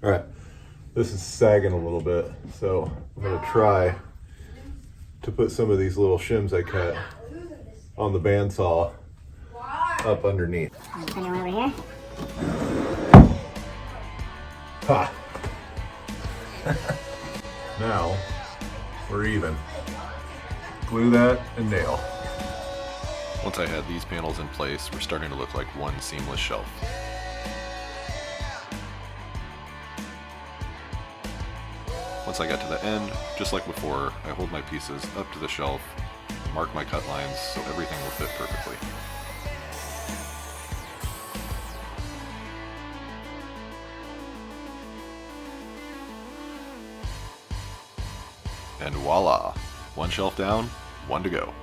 All right, this is sagging a little bit, so I'm gonna try to put some of these little shims I cut on the bandsaw up underneath. Put one over here. Ha! Now we're even. Glue that and nail. Once I had these panels in place, we're starting to look like one seamless shelf. Once I got to the end, just like before, I hold my pieces up to the shelf, mark my cut lines so everything will fit perfectly. And voila! One shelf down, one to go.